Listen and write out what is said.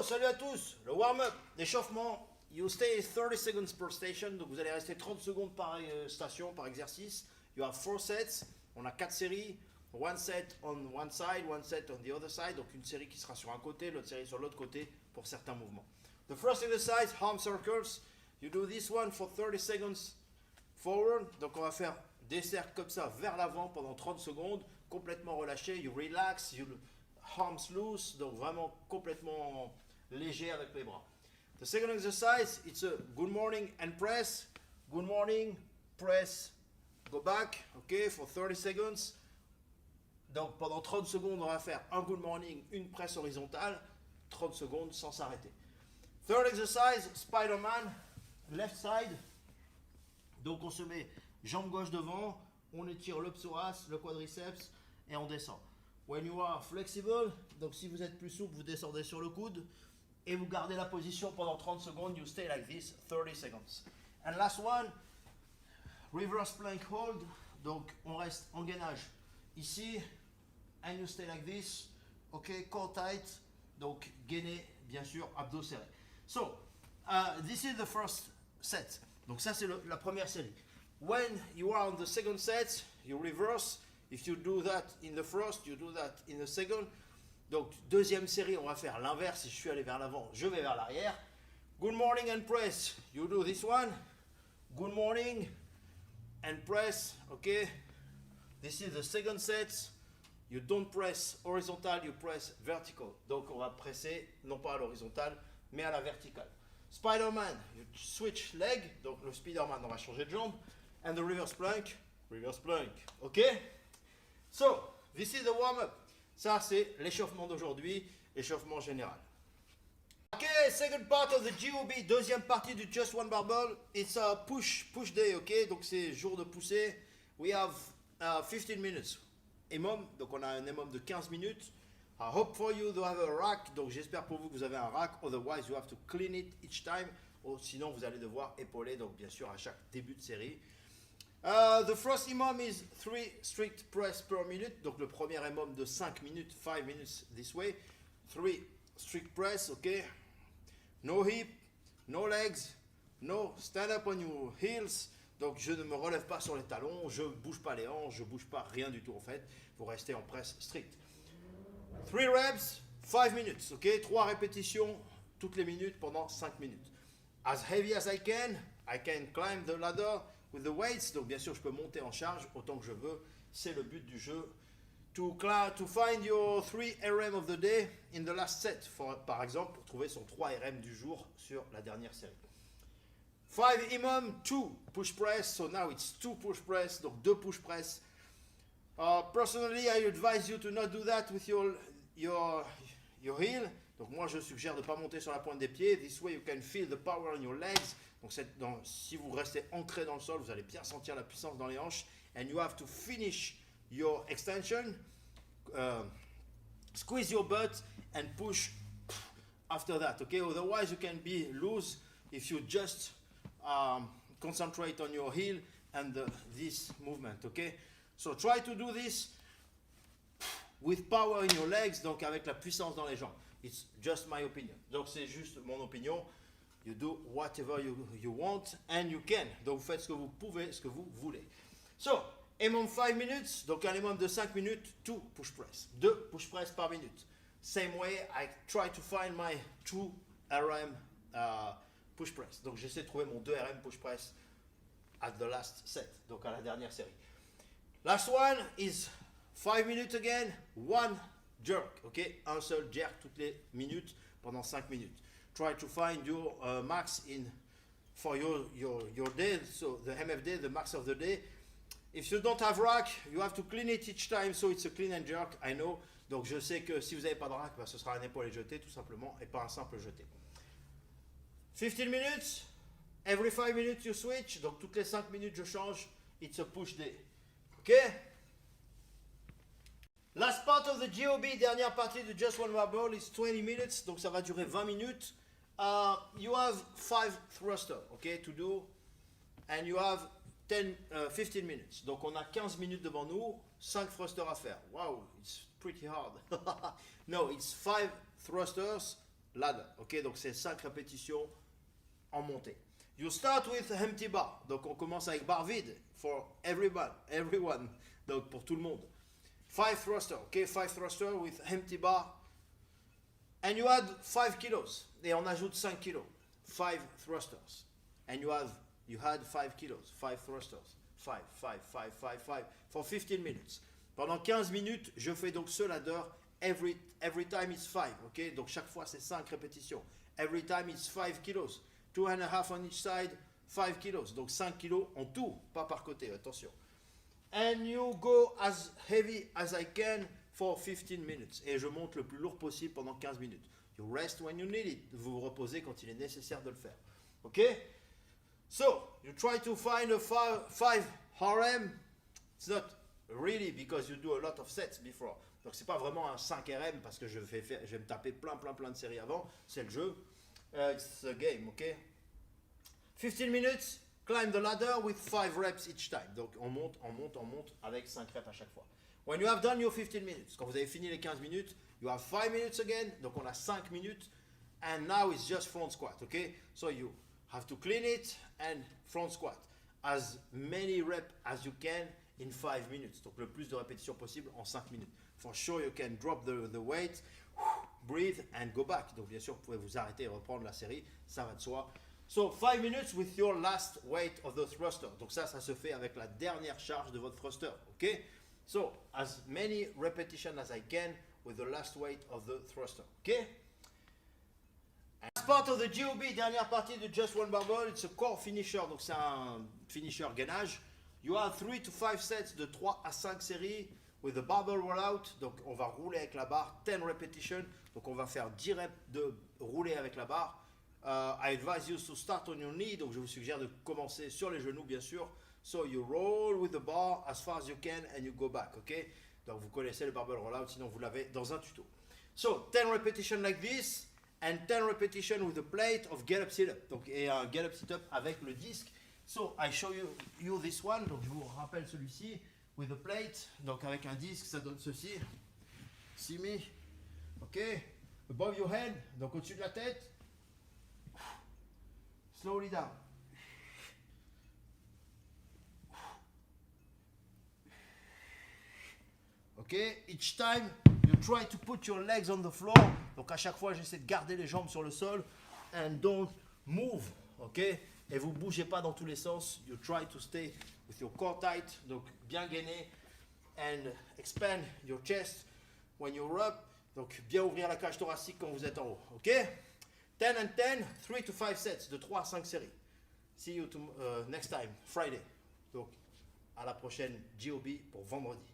Hello, salut à tous. Le warm-up, l'échauffement. You stay 30 seconds per station, donc vous allez rester 30 secondes par station, par exercice. You have 4 sets, on a 4 séries. One set on one side, one set on the other side. Donc une série qui sera sur un côté, l'autre série sur l'autre côté pour certains mouvements. The first exercise, arm circles. You do this one for 30 seconds forward. Donc on va faire des cercles comme ça vers l'avant pendant 30 secondes, complètement relâché. You relax, you arms loose, donc vraiment complètement léger avec les bras. The second exercise, it's a good morning and press. Good morning, press, go back, okay, for 30 seconds. Donc pendant 30 secondes, on va faire un good morning, une presse horizontale, 30 secondes sans s'arrêter. Third exercise, Spider-Man, left side. Donc on se met jambe gauche devant, on étire le psoas, le quadriceps et on descend. When you are flexible, donc si vous êtes plus souple, vous descendez sur le coude et vous gardez la position pendant 30 secondes. You stay like this, 30 seconds. And last one, reverse plank hold. Donc on reste en gainage ici. And you stay like this. Ok, core tight. Donc gainé, bien sûr, abdos serrés. So, this is the first set. Donc ça c'est la première série. When you are on the second set, you reverse. If you do that in the first, you do that in the second. Donc deuxième série, on va faire l'inverse. Si je suis allé vers l'avant, je vais vers l'arrière. Good morning and press. You do this one. Good morning and press. Okay. This is the second set. You don't press horizontal, you press vertical. Donc on va presser non pas à l'horizontale, mais à la verticale. Spider-Man, you switch leg. Donc le Spider-Man, on va changer de jambe. And the reverse plank. Reverse plank. Ok? So, this is the warm-up. Ça, c'est l'échauffement d'aujourd'hui, échauffement général. Ok, second part of the GOB, deuxième partie du Just One Barbell. It's a push day, ok? Donc c'est jour de poussée. We have 15 minutes. EMOM, donc on a un EMOM de 15 minutes. I hope for you to have a rack, donc j'espère pour vous que vous avez un rack. Otherwise, you have to clean it each time. Ou sinon, vous allez devoir épauler, donc bien sûr, à chaque début de série. The first EMOM is 3 strict press per minute. Donc le premier EMOM de 5 minutes, 5 minutes this way. 3 strict press, ok. No hip, no legs, no stand up on your heels. Donc je ne me relève pas sur les talons, je ne bouge pas les hanches, je ne bouge pas rien du tout en fait. Vous restez en presse strict. 3 reps, 5 minutes, ok. 3 répétitions toutes les minutes pendant 5 minutes. As heavy as I can climb the ladder with the weights. Donc bien sûr je peux monter en charge autant que je veux. C'est le but du jeu. To find your 3 RM of the day in the last set. Par exemple pour trouver son 3 RM du jour sur la dernière série. 5 EMOM, 2 push press, so now it's 2 push press, donc 2 push press. Personally, I advise you to not do that with your heel. Donc moi, je suggère de ne pas monter sur la pointe des pieds. This way, you can feel the power in your legs. Donc si vous restez ancré dans le sol, vous allez bien sentir la puissance dans les hanches. And you have to finish your extension. Squeeze your butt and push after that, okay? Otherwise, you can be loose if you just concentrate on your heel and this movement, okay? So try to do this with power in your legs, donc avec la puissance dans les jambes. It's just my opinion. Donc c'est juste mon opinion. You do whatever you want and you can. Donc vous faites ce que vous pouvez, ce que vous voulez. So, EMOM 5 minutes, donc un EMOM de 5 minutes, 2 push press. 2 push press par minute. Same way, I try to find my 2 RM push press. Donc j'essaie de trouver mon 2 RM push press at the last set, donc à la dernière série. Last one is 5 minutes again, 1 jerk, ok? Un seul jerk toutes les minutes pendant 5 minutes. Try to find your max for your day, so the MFD, the max of the day. If you don't have rack, you have to clean it each time, so it's a clean and jerk, I know. Donc je sais que si vous n'avez pas de rack, ce sera un épaulé jeté tout simplement et pas un simple jeté. 15 minutes, every 5 minutes you switch, donc toutes les 5 minutes je change, it's a push day. Ok? Last part of the GOB, dernière partie de Just One Barbell is 20 minutes, donc ça va durer 20 minutes. You have 5 thrusters, ok, to do, and you have 15 minutes. Donc on a 15 minutes devant nous, 5 thrusters à faire. Wow, it's pretty hard. No, it's 5 thrusters ladder. Ok, donc c'est 5 répétitions en montée. You start with empty bar. Donc on commence avec barre vide. For everyone. Donc pour tout le monde. 5 thruster. Ok, 5 thruster with empty bar. And you add 5 kilos. Et on ajoute 5 kilos. 5 thrusters. And you had 5 kilos. 5 thrusters. 5. For 15 minutes. Pendant 15 minutes, je fais donc ce ladder. Every time it's 5. Ok, donc chaque fois c'est 5 répétitions. Every time it's 5 kilos. 2.5 on each side. 5 kilos. Donc 5 kilos en tout. Pas par côté, attention. And you go as heavy as I can for 15 minutes. Et je monte le plus lourd possible pendant 15 minutes. You rest when you need it. Vous vous reposez quand il est nécessaire de le faire. Ok? So, you try to find a 5 RM. It's not really because you do a lot of sets before. Donc c'est pas vraiment un 5 RM parce que je vais me taper plein de séries avant. C'est le jeu. It's a game, ok? 15 minutes. Climb the ladder with 5 reps each time. Donc on monte avec 5 reps à chaque fois. When you have done your 15 minutes, quand vous avez fini les 15 minutes, you have 5 minutes again. Donc on a 5 minutes. And now it's just front squat, okay? So you have to clean it and front squat. As many reps as you can in 5 minutes. Donc le plus de répétitions possible en 5 minutes. For sure you can drop the weight, breathe and go back. Donc bien sûr vous pouvez vous arrêter et reprendre la série, ça va de soi. So 5 minutes with your last weight of the thruster. Donc ça se fait avec la dernière charge de votre thruster, ok? So as many repetitions as I can with the last weight of the thruster, ok? As part of the GOB, dernière partie de Just One Barbell, it's a core finisher, donc c'est un finisher gainage. You have 3 to 5 sets de 3 à 5 séries with the barbell rollout, donc on va rouler avec la barre, 10 repetitions, donc on va faire 10 reps de rouler avec la barre. I advise you to start on your knee, donc je vous suggère de commencer sur les genoux bien sûr. So you roll with the bar as far as you can and you go back, ok? Donc vous connaissez le barbell rollout, sinon vous l'avez dans un tuto. So 10 repetitions like this and 10 repetitions with a plate of get up sit up. Donc et un get up sit up avec le disque. So I show you this one, donc je vous rappelle celui-ci with a plate, donc avec un disque ça donne ceci. See me, ok? Above your head, donc au-dessus de la tête. Slowly down. Okay, each time you try to put your legs on the floor. Donc à chaque fois, j'essaie de garder les jambes sur le sol. And don't move. Ok, et vous bougez pas dans tous les sens. You try to stay with your core tight. Donc bien gainé. And expand your chest when you're up. Donc bien ouvrir la cage thoracique quand vous êtes en haut. Ok. 10 and 10, 3 to 5 sets, de 3 à 5 séries. See you next time, Friday. Donc, à la prochaine GOB pour vendredi.